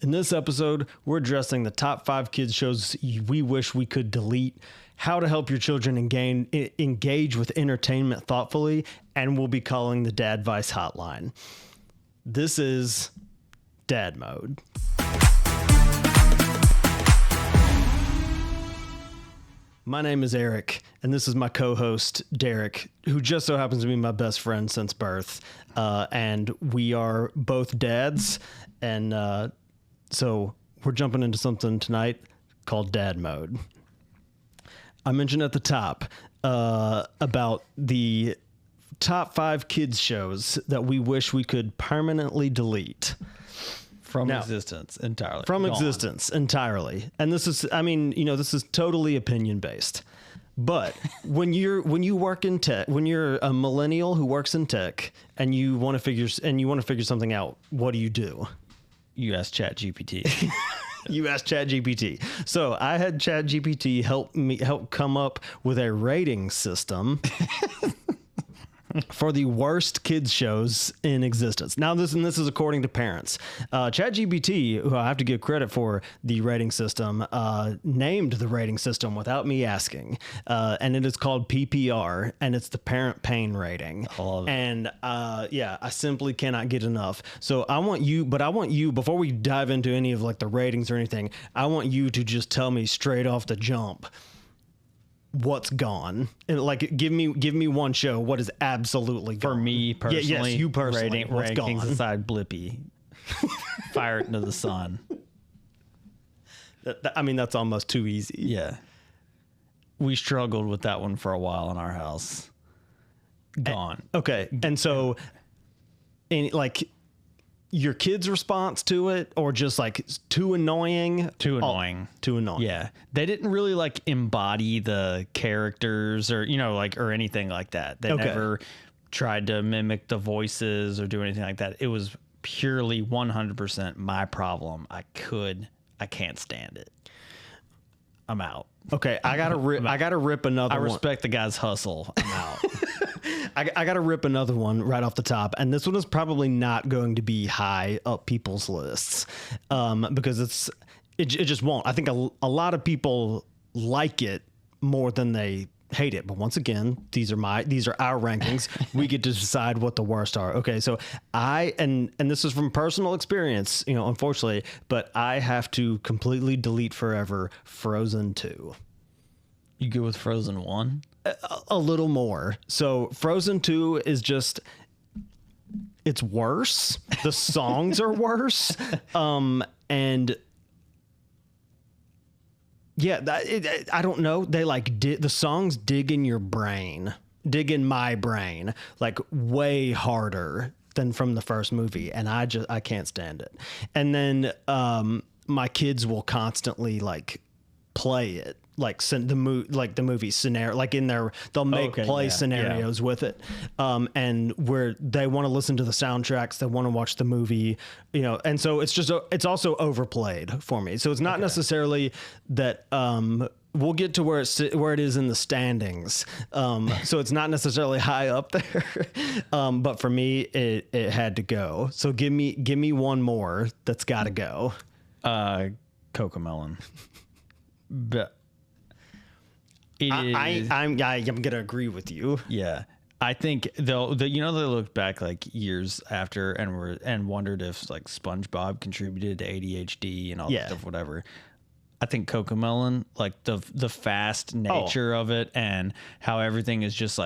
In this episode, we're addressing the top 5 kids shows we wish we could delete, how to help your children engage with entertainment thoughtfully, and we'll be calling the DADvice Hotline. This is Dad Mode. My name is Eric, and this is my co-host, Derek, who just so happens to be my best friend since birth. And we are both dads, and so we're jumping into something tonight called Dad Mode. I mentioned at the top about the top 5 kids shows that we wish we could permanently delete. From existence entirely. From existence entirely. And this is, I mean, you know, this is totally opinion based. But when you work in tech, when you're a millennial who works in tech and you want to figure something out, what do? You ask ChatGPT. You ask ChatGPT. So I had ChatGPT help come up with a rating system for the worst kids shows in existence. Now, this is according to parents. ChatGPT, who I have to give credit for the rating system, named the rating system without me asking, and it is called PPR, and it's the parent pain rating. I love it. And I simply cannot get enough. So I want you, before we dive into any of like the ratings or anything, I want you to just tell me straight off the jump what's gone, and like give me one show what is absolutely gone. For me personally, yes, you personally, what's gone? Rankings aside, Blippi, fire it into the sun. I mean, that's almost too easy. Yeah, we struggled with that one for a while in our house. Gone. Okay, and so, like, your kid's response to it, or just like too annoying? Too annoying. Too annoying. Yeah. They didn't really like embody the characters or, or anything like that. They never tried to mimic the voices or do anything like that. It was purely 100% my problem. I can't stand it. I'm out. Okay. I gotta rip another one. I respect the guy's hustle. I'm out. I got to rip another one right off the top. And this one is probably not going to be high up people's lists because it just won't. I think a lot of people like it more than they hate it. But once again, these are our rankings. We get to decide what the worst are. Okay. So and this is from personal experience, unfortunately, but I have to completely delete forever Frozen 2. You good with Frozen 1? A little more. So Frozen 2 is just, it's worse. The songs are worse. And yeah, I don't know. They the songs dig in your brain, dig in my brain, like way harder than from the first movie. And I can't stand it. And then, my kids will constantly play it. The movie scenario, they'll make scenarios with it, and where they want to listen to the soundtracks, they want to watch the movie, and so it's also overplayed for me. So it's not necessarily that we'll get to where it is in the standings, so it's not necessarily high up there, but for me it had to go. So give me one more that's got to go. Cocomelon. But I'm gonna agree with you. Yeah, I think though they looked back years after and wondered if SpongeBob contributed to ADHD and all that stuff, whatever. I think Cocomelon, the fast nature of it and how everything is just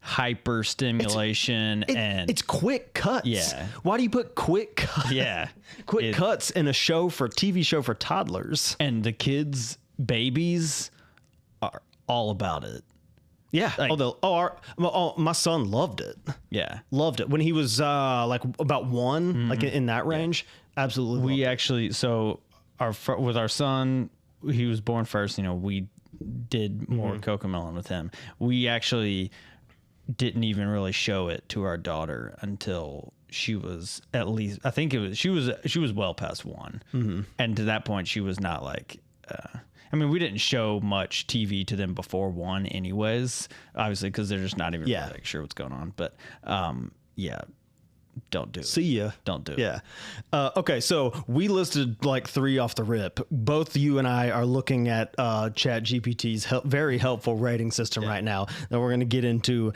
hyper stimulation and it's quick cuts. Yeah. Why do you put quick cuts? Yeah. Quick cuts in a TV show for toddlers? And the kids, babies, are all about it. Yeah. My son loved it. Yeah. Loved it when he was about 1, in that range. Yeah. Absolutely. We actually, so with our son, he was born first. We did more Cocomelon with him. We actually didn't even really show it to our daughter until she was at least, I think she was well past 1. Mm-hmm. And to that point, she was not we didn't show much TV to them before 1 anyways, obviously, because they're just not even really, sure what's going on. But don't do it. See ya. Don't do it. Yeah. Okay, so we listed like 3 off the rip. Both you and I are looking at ChatGPT's very helpful rating system right now that we're going to get into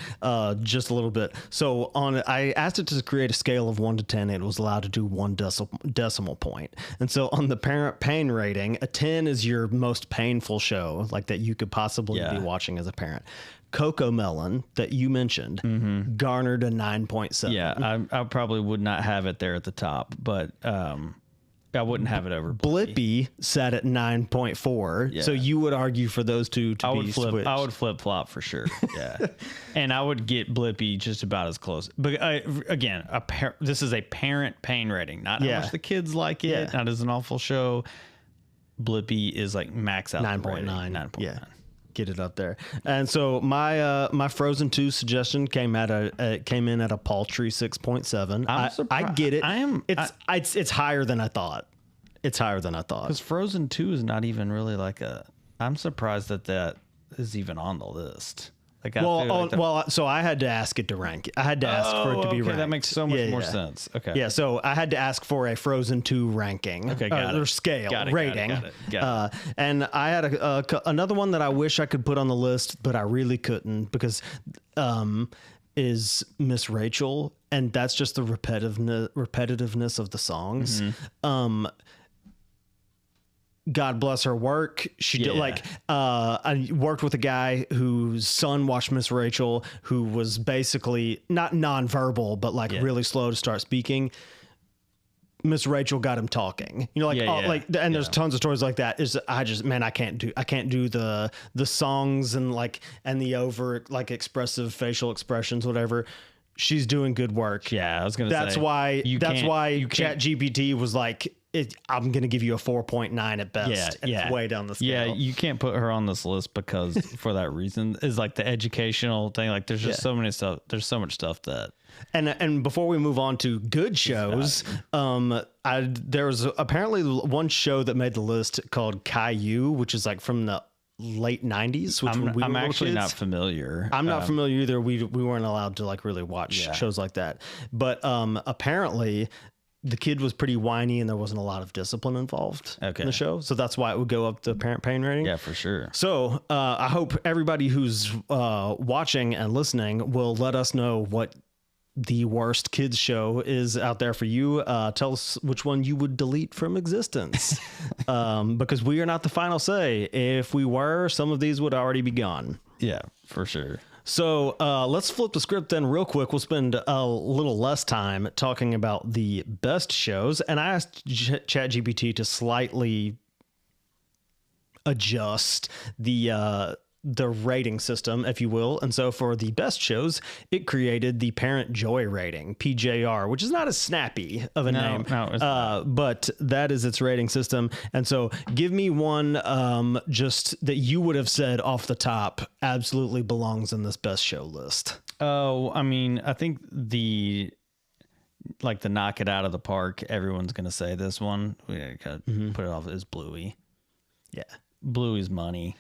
just a little bit. So I asked it to create a scale of 1 to 10. It was allowed to do 1 decimal point. And so on the parent pain rating, a 10 is your most painful show, like that you could possibly be watching as a parent. Coco Melon that you mentioned garnered a 9.7. Yeah, I probably would not have it there at the top, but I wouldn't have it over Blippi sat at 9.4. Yeah. So you would argue for those two to be switched. I would flip flop for sure. Yeah, and I would get Blippi just about as close. But again, this is a parent pain rating, not how much the kids like it. Not as an awful show. Blippi is like max out 9.9. 9.9. Yeah. Get it up there. And so my Frozen 2 suggestion came in at a paltry 6.7. I get it. It's higher than I thought. It's higher than I thought. Because Frozen 2 is not even really like I'm surprised that is even on the list. Like so I had to ask it to rank. I had to ask for it to be ranked. That makes so much more sense. Okay. Yeah, so I had to ask for a Frozen 2 ranking. Okay, got it. Or scale, rating. Got it. And I had another one that I wish I could put on the list, but I really couldn't because is Miss Rachel, and that's just the repetitiveness of the songs. God bless her work. She did I worked with a guy whose son watched Miss Rachel, who was basically not nonverbal, but really slow to start speaking. Miss Rachel got him talking, and there's tons of stories like that. I can't do the songs and the over expressive facial expressions, whatever. She's doing good work. Yeah. I was going to say, that's why ChatGPT was like, I'm going to give you a 4.9 at best. It's way down the scale. Yeah, you can't put her on this list because for that reason is like the educational thing. Like there's just so many stuff. There's so much stuff that. And before we move on to good shows, there was apparently one show that made the list called Caillou, which is like from the late 90s. Which I'm actually not familiar. I'm not familiar either. We weren't allowed to really watch shows like that. But apparently the kid was pretty whiny and there wasn't a lot of discipline involved in the show. So that's why it would go up the parent pain rating. Yeah, for sure. So I hope everybody who's watching and listening will let us know what the worst kids show is out there for you. Tell us which one you would delete from existence. Because we are not the final say. If we were, some of these would already be gone. Yeah, for sure. So let's flip the script then real quick. We'll spend a little less time talking about the best shows. And I asked ChatGPT to slightly adjust the rating system, if you will. And so for the best shows, it created the Parent Joy rating, PJR, which is not as snappy of a name, but that is its rating system. And so give me one just that you would have said off the top absolutely belongs in this best show list. Oh, I mean, I think the knock it out of the park, everyone's going to say this one. We gotta put it off as Bluey. Yeah. Bluey's money.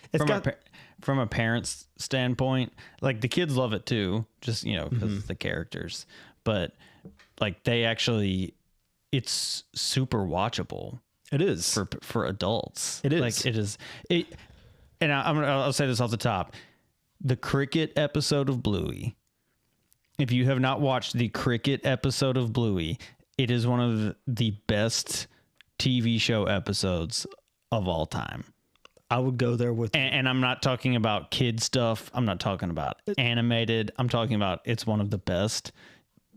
From a parent's standpoint, like the kids love it too, just, because of the characters, but they actually, it's super watchable. It is for adults. It is. And I'll say this off the top, the cricket episode of Bluey. If you have not watched the cricket episode of Bluey, it is one of the best TV show episodes of all time. I would go there with, and I'm not talking about kid stuff. I'm not talking about animated. I'm talking about it's one of the best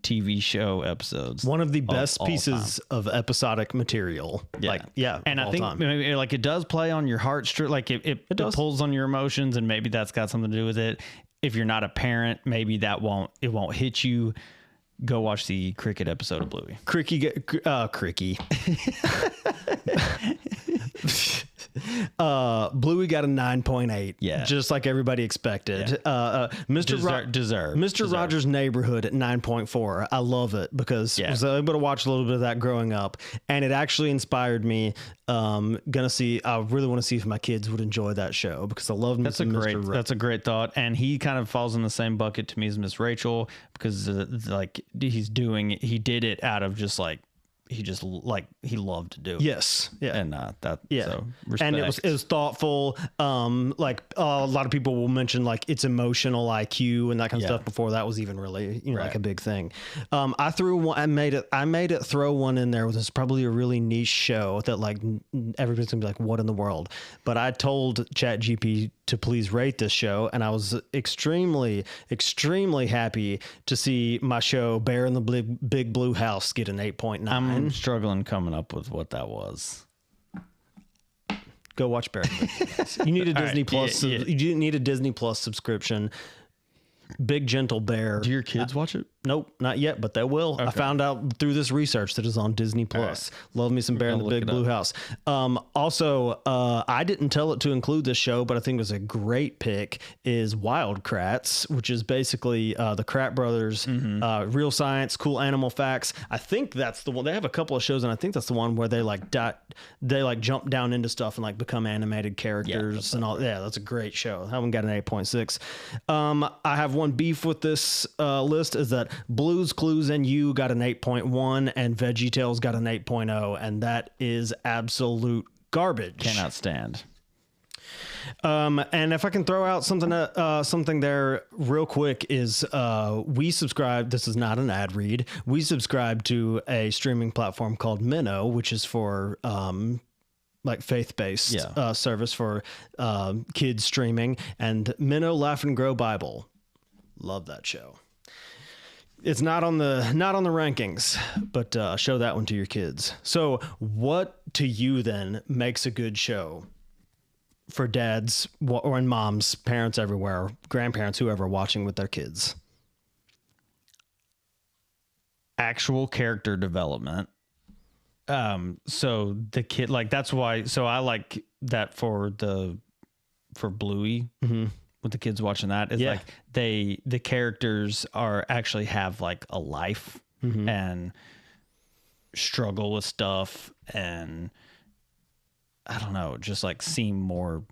TV show episodes. One of the best pieces of episodic material. Yeah. And I think maybe it does play on your heartstrings. It pulls on your emotions, and maybe that's got something to do with it. If you're not a parent, maybe it won't hit you. Go watch the cricket episode of Bluey. Cricky. Bluey got a 9.8. Yeah. Just like everybody expected. Mr. Rogers' Neighborhood at 9.4. I love it because I was able to watch a little bit of that growing up, and it actually inspired me. I really want to see if my kids would enjoy that show because I love That's a great thought, and he kind of falls in the same bucket to me as Miss Rachel because he did it out of just like he loved to do it. Yes. Yeah. And so respect. And it was thoughtful. Like a lot of people will mention like its emotional IQ and that kind of stuff before that was even really like a big thing. I made it throw one in there. It's probably a really niche show that like everybody's gonna be like, what in the world? But I told ChatGPT to please rate this show, and I was extremely, extremely happy to see my show Bear in the Big Blue House get an 8.9. I'm struggling coming up with what that was. Go watch Bear in the Big Blue House. You need a Disney Plus. You need a Disney Plus subscription. Big Gentle Bear. Do your kids watch it? Nope, not yet, but they will. Okay. I found out through this research that is on Disney Plus. Right. Love me some Bear in the Big Blue House. Also, I didn't tell it to include this show, but I think it was a great pick, is Wild Kratts, which is basically the Kratt Brothers, real science, cool animal facts. I think that's the one. They have a couple of shows, and I think that's the one where they jump down into stuff and like become animated characters and all. Yeah, that's a great show. That one got an 8.6. I have one beef with this list is that Blue's Clues and You got an 8.1 and VeggieTales got an 8.0, and that is absolute garbage. Cannot stand. And if I can throw out something there real quick is we subscribe. This is not an ad read. We subscribe to a streaming platform called Minnow, which is for like faith-based service for kids streaming, and Minnow Laugh and Grow Bible. Love that show. It's not on the rankings, but show that one to your kids. So what to you then makes a good show for dads or moms, parents everywhere, grandparents, whoever watching with their kids? Actual character development. So the kid, like, that's why, so I like that for Bluey. Mm-hmm. With the kids watching that is like the characters actually have like a life and struggle with stuff, and I don't know, just like seem more.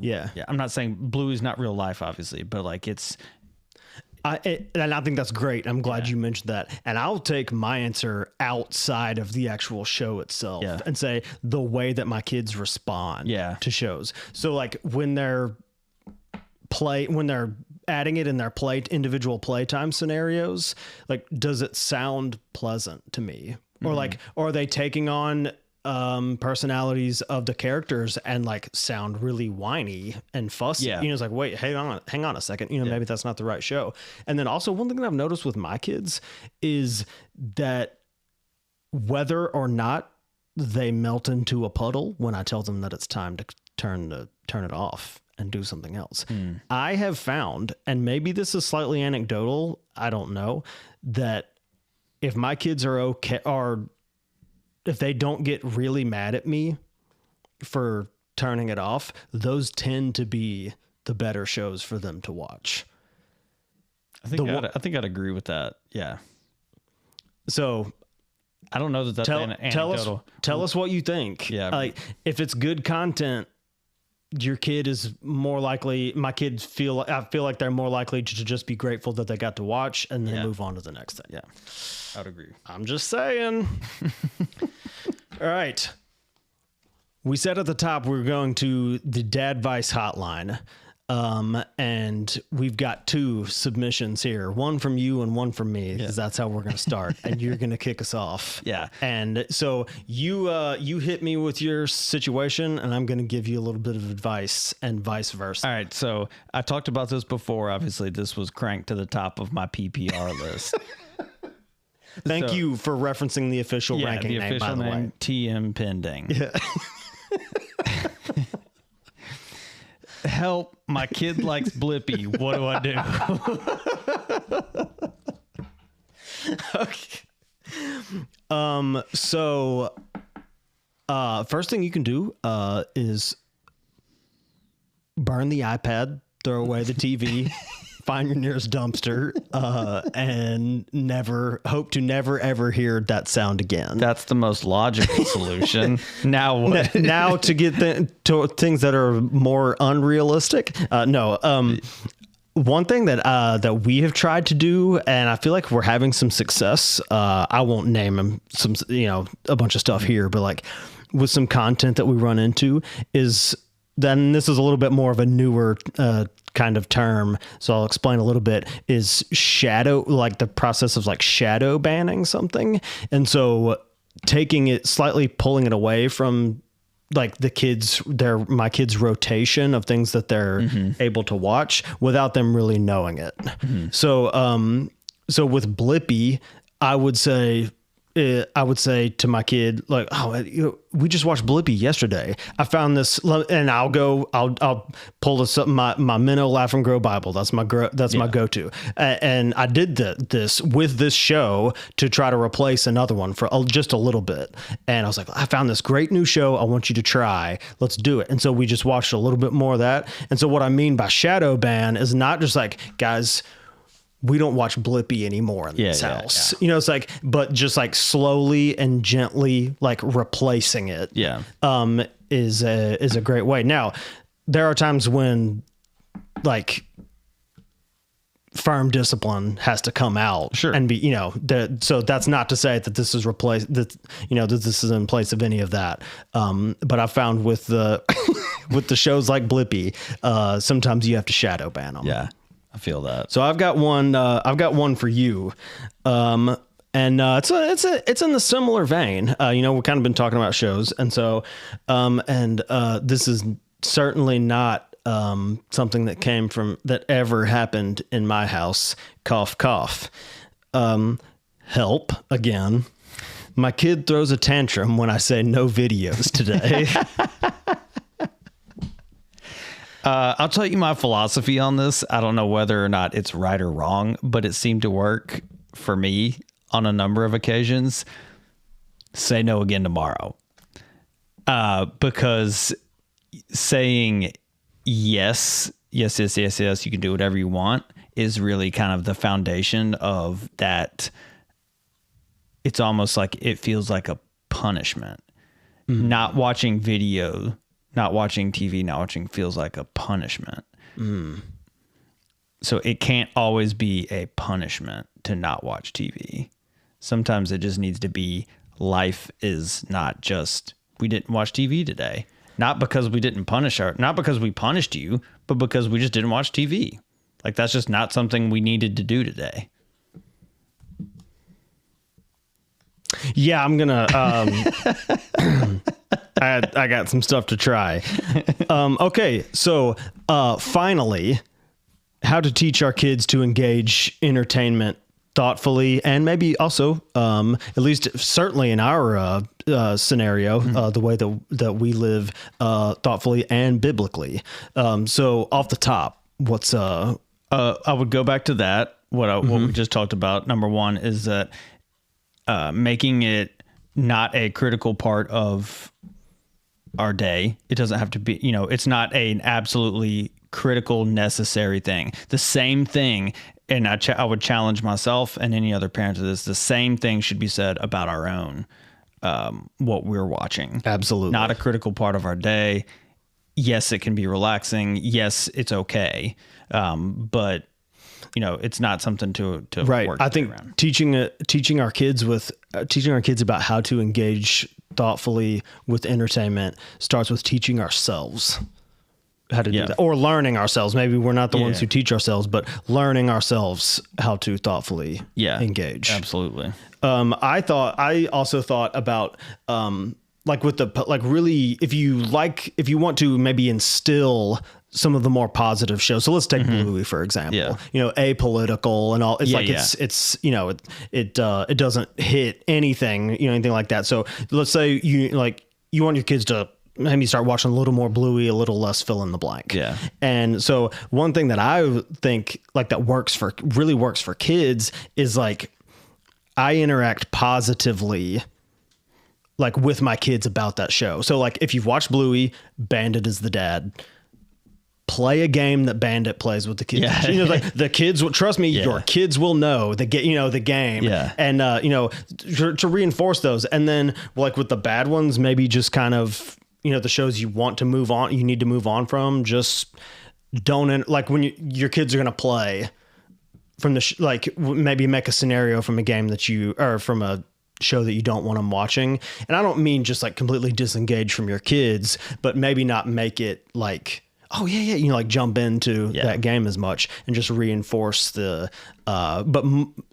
Yeah. I'm not saying Bluey's not real life, obviously, but like and I think that's great. I'm glad you mentioned that. And I'll take my answer outside of the actual show itself and say the way that my kids respond to shows. So like when they're adding it in their individual playtime scenarios, like, does it sound pleasant to me? Or like, or are they taking on personalities of the characters and like sound really whiny and fussy? It's like, wait, hang on a second. Maybe that's not the right show. And then also one thing that I've noticed with my kids is that whether or not they melt into a puddle when I tell them that it's time to turn it off and do something else. I have found, and maybe this is slightly anecdotal, I don't know, that if my kids are okay, or if they don't get really mad at me for turning it off, those tend to be the better shows for them to watch. I think I'd agree with that. Yeah. So I don't know that's anecdotal. Tell us what you think. Yeah. Like, if it's good content, your kid is more likely. My kids feel like they're more likely to just be grateful that they got to watch and then move on to the next thing. Yeah, I'd agree. I'm just saying. All right. We said at the top we're going to the DADvice Hotline. And we've got 2 submissions here, one from you and one from me, because that's how we're going to start. And you're going to kick us off. Yeah. And so you hit me with your situation, and I'm going to give you a little bit of advice and vice versa. All right. So I talked about this before. Obviously, this was cranked to the top of my PPR list. Thank you for referencing the official ranking the name, official by the name, way. TM pending. Yeah. Help, my kid likes Blippi. What do I do? Okay. So First thing you can do is burn the iPad, throw away the TV, find your nearest dumpster, and hope to never ever hear that sound again. That's the most logical solution. Now what? Now to get to things that are more unrealistic. One thing that we have tried to do, and I feel like we're having some success. I won't name them a bunch of stuff here, but like with some content that we run into is then this is a little bit more of a newer kind of term. So I'll explain a little bit is like the process of like shadow banning something. And so pulling it away from like my kids' rotation of things that they're able to watch without them really knowing it. Mm-hmm. So with Blippi, I would say to my kid, like, we just watched Blippi yesterday. I found this, and I'll pull this up, my Minnow Laugh and Grow Bible. That's my go-to. And I did this with this show to try to replace another one for just a little bit. And I was like, I found this great new show I want you to try. Let's do it. And so we just watched a little bit more of that. And so what I mean by shadow ban is not just like, guys, we don't watch Blippi anymore in this house. Yeah. It's like, but just like slowly and gently, like replacing it. Yeah. Is a great way. Now, there are times when like firm discipline has to come out. Sure. And be, so that's not to say that this is that this is in place of any of that. But I found with the, with the shows like Blippi, sometimes you have to shadow ban them. Yeah. I feel that. So I've got one for you. And it's in the similar vein. We've kind of been talking about shows. And so, this is certainly not, something that ever happened in my house. Cough, cough. Help again. My kid throws a tantrum when I say no videos today. I'll tell you my philosophy on this. I don't know whether or not it's right or wrong, but it seemed to work for me on a number of occasions. Say no again tomorrow. Because saying yes, you can do whatever you want is really kind of the foundation of that. It's almost like it feels like a punishment. Mm-hmm. Not watching video, not watching TV, not watching feels like a punishment. Mm. So it can't always be a punishment to not watch TV. Sometimes it just needs to be life is not just we didn't watch TV today. Not because we didn't not because we punished you, but because we just didn't watch TV. Like that's just not something we needed to do today. Yeah, I'm gonna. I got some stuff to try. Okay, so finally, how to teach our kids to engage entertainment thoughtfully, and maybe also, at least certainly in our scenario, the way that we live thoughtfully and biblically. So off the top, what's I would go back to that. What we just talked about. Number one is that making it not a critical part of our day. It doesn't have to be, it's not an absolutely critical, necessary thing. The same thing, and I would challenge myself and any other parent to this, the same thing should be said about our own, what we're watching. Absolutely. Not a critical part of our day. Yes, it can be relaxing. Yes, it's okay. But it's not something to right. work I think around. Teaching our kids about how to engage thoughtfully with entertainment starts with teaching ourselves how to do that, or learning ourselves. Maybe we're not the ones who teach ourselves, but learning ourselves how to thoughtfully engage. Absolutely. I also thought about really if you want to maybe instill some of the more positive shows. So let's take Bluey, for example, apolitical and all. It's it doesn't hit anything, anything like that. So let's say you want your kids to maybe start watching a little more Bluey, a little less fill in the blank. Yeah. And so one thing that I think that really works for kids is like I interact positively like with my kids about that show. So like if you've watched Bluey, Bandit is the dad. Play a game that Bandit plays with the kids. Yeah. You know, like the kids will trust me. Your kids will know the game. Yeah. And to reinforce those, and then like with the bad ones, maybe just kind of the shows you want to move on, you need to move on from. Just don't like when your kids are gonna play from the maybe make a scenario from a game that or from a show that you don't want them watching. And I don't mean just like completely disengage from your kids, but maybe not make it like, oh yeah, like jump into that game as much, and just reinforce the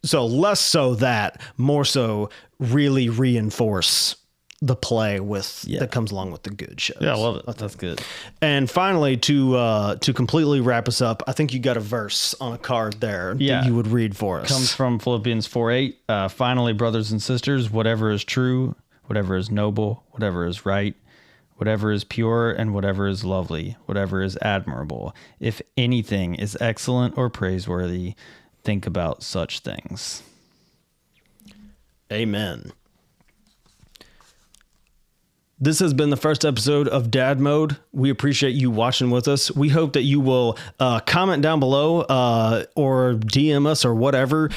so less so that, more so really reinforce the play that comes along with the good shows. Yeah, I love it. That's good. And finally, to completely wrap us up, I think you got a verse on a card there that you would read for us. Comes from Philippians 4:8. Finally, brothers and sisters, whatever is true, whatever is noble, whatever is right, whatever is pure, and whatever is lovely, whatever is admirable, if anything is excellent or praiseworthy, think about such things. Amen. This has been the first episode of Dad Mode. We appreciate you watching with us. We hope that you will comment down below or DM us or whatever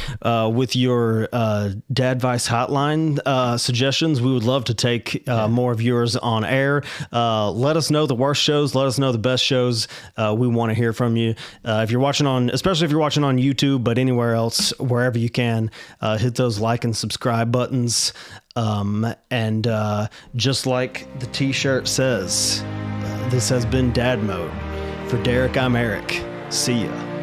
with your DADvice Hotline suggestions. We would love to take more of yours on air. Let us know the worst shows. Let us know the best shows. We want to hear from you. If you're watching especially if you're watching on YouTube, but anywhere else, wherever you can, hit those like and subscribe buttons. And just like the t-shirt says, this has been Dad Mode. For Derek, I'm Eric. See ya.